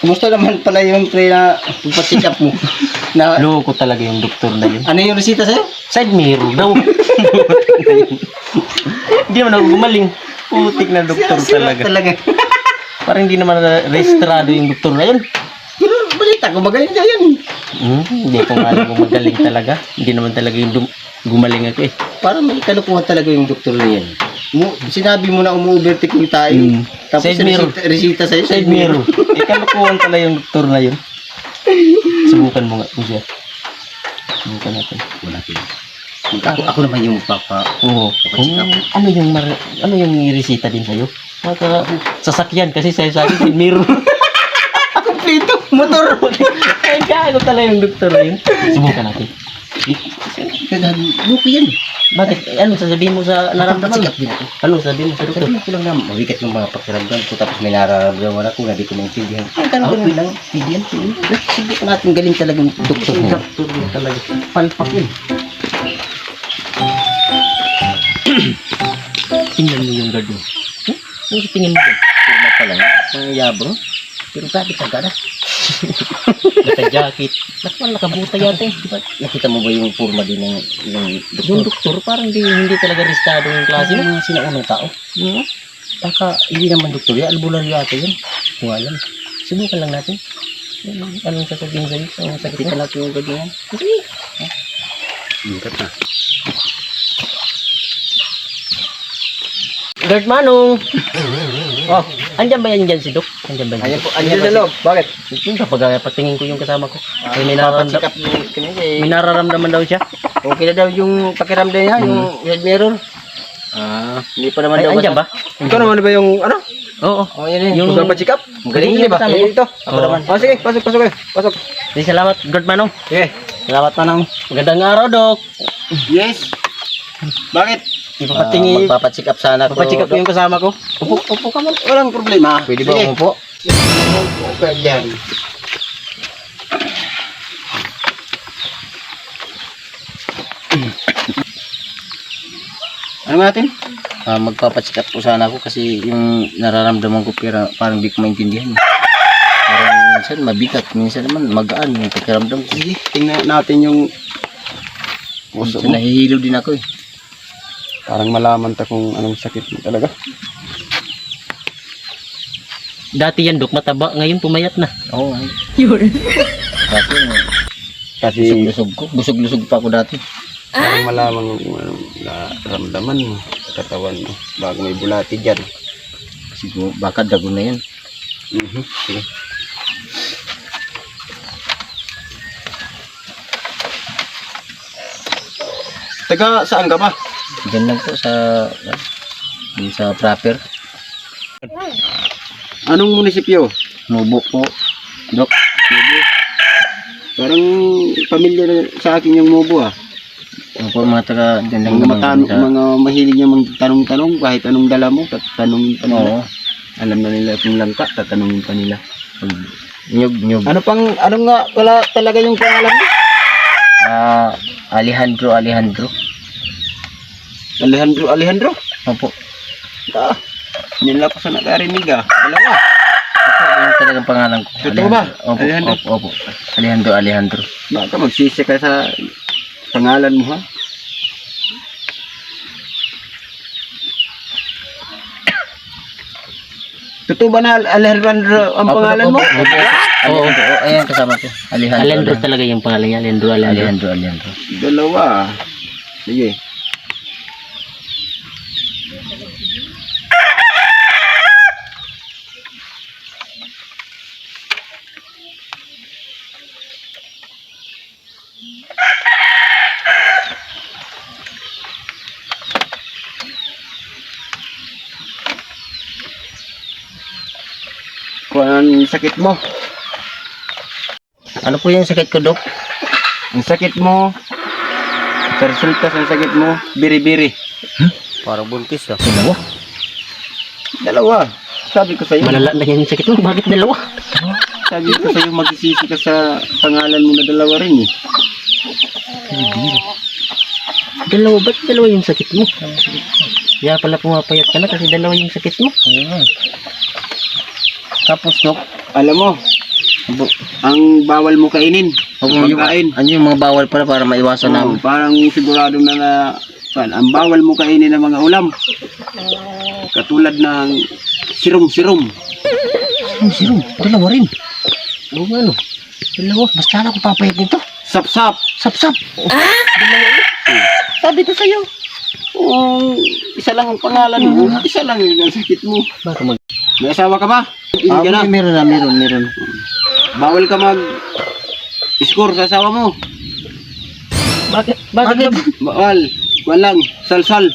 Kumusta naman pala yung pre na pagpa-check up mo? Na, Loko talaga yung doktor na yun. ano yung resita sa'yo? Side mirror daw. Hindi naman ako gumaling. Putik na doktor talaga. Parang hindi naman rehistrado yung doktor na yun. Pero balita ko, magaling na yan. Hindi ko nga alam kung magaling talaga. Hindi naman talaga yung gumaling ako eh. Parang may kalukuhan talaga yung doktor na yan. Sinabi mo na umu-overtake yung tayo. Tapos Side mirror. resita sa'yo. Side mirror. Kalukuhan pala yung doktor na yun. Subukan mo nga kung siya. Subukan natin. Wala ako naman yung papa. Oo. Ano yung resita din sa'yo? Maka sasakyan kasi sa'yo sa akin, mirror. Kompleto, motor. Ay, gago talaga yung doktor na yun. Subukan natin. Buko yan. Bakit? Ano sasabihin mo sa naramdaman mo? Ano sasabihin mo sa doktor? Sabihin ko lang na mabigat yung mga pakiramdam ko tapos may nararamdaman ako na di ko maintindihan. Okay lang, bigyan. Sige ko natin galing talaga yung doktor mo. Doktor mo talaga. Palpak yun. Tingnan mo yung guard mo. Ano tingin mo dyan? Turma pa lang, mga yabro. Pero bakit ka na? Naka-jacket. Nakabuta yata eh. Diba? Nakita mo ba yung forma din ng Yung doktor parang hindi talaga restado yung klase Kasi mo. yung sinaunang tao. Baka hindi naman doktor yan, albularyo yata yun. Kung alam. Subukan lang natin. Anong sasabihin sa'yo? Anong sakit Kita mo? natin yung ganyan. Sige. Ingat na. Guard Manong! Oh, andyan ba yan dyan si Dok? Andyan ba yan? Ayan po, ayan sa loob. Bakit? Yung kapag patingin ko yung kasama ko. May Papacheck nararamdaman, up yung kanina eh. may nararamdaman daw siya. Okay na daw yung pakiramdam niya, yung head mirror. Hindi pa naman Ay, daw. andyan ba? Ikaw naman ba yung ano? Oo. Oh, yan yun. Yung- Yung pa-check up? Galing Yung niya ba? kasama Eh, ko. ito. Ako Oo. naman. Oh, sige, pasok kayo. Pasok. Di, salamat, Guard Manong. Sige. Salamat Manong. Magandang araw, Dok. Yes. Bakit? Ipapatingin. Magpapacheck up sana ko. Papacheck up yung kasama ko. Upo ka man. Walang problema. Pwede ba Sige. umupo? Okay, yan. Ano natin? Magpapacheck up po sana ako kasi yung nararamdaman ko pero parang di ko maintindihan. Parang minsan mabigat, minsan naman magaan yung pakiramdam ko. Sige, tingnan natin yung puso mo. Nahihilo din ako eh. Parang malaman ta kung anong sakit mo talaga. Dati yan, Dok, mataba. Ngayon pumayat na. Oo. Kasi busog-lusog pa ako dati. Parang malaman kung anong naramdaman mo sa katawan mo bago may bulati dyan. Siguro baka dago na yan. Sige. Taga saan ka ba? Diyan lang po sa proper. Anong munisipyo? Mubo po. Dok. Mubo. Parang pamilya na sa akin yung Mubo ah. Opo, mga taga dyan lang naman. Mga mahilig niya magtanong-tanong kahit anong dala mo, tatanungin pa nila. Oo. Alam na nila kung langka, tatanungin pa nila. Nyug. Ano nga wala talaga yung pangalan mo? Alejandro. Alejandro? Opo. Yan lang ako sa nakarinig ah. Dalawa. Opo, yun talagang pangalan ko. Totoo ba? Opo, Alejandro? Opo. Alejandro. Baka magsisi ka sa pangalan mo ha? Totoo ba na Alejandro ang pangalan mo? Oo, ayan kasama ko. Alejandro talaga yung pangalan niya. Alejandro. Dalawa. Sige. Kung anong sakit mo? Ano po yung sakit ko, Dok? Ang sakit mo, sa resulta sa sakit mo, biri-biri. Parang buntis ah. Dalawa. Sabi ko sa'yo. Malala na yung sakit mo. Bakit dalawa? Sabi ko sa'yo, magsisisi ka sa pangalan mo na dalawa rin eh. Dalawa? Ba't dalawa yung sakit mo? Kaya pala pumapayat ka na kasi dalawa yung sakit mo. Tapos Dok, alam mo, ang bawal mo kainin. Pagkain. Ano yung mga bawal pala para maiwasan namin? Parang sigurado na ang bawal mo kainin ng mga ulam. Katulad ng sirum-sirum. Sirum, dalawa rin. Oo nga no. Dalawa, basta na ako papayat nito. Sap-sap. Sap-sap. Sabi ko sa'yo. Isa lang ang pangalan mo. Isa lang yung sakit mo. Baka mag... May asawa ka ba? Hindi ka na. Meron. Bawal ka score sa asawa mo. Bakit? Bawal. Walang. Sal-sal.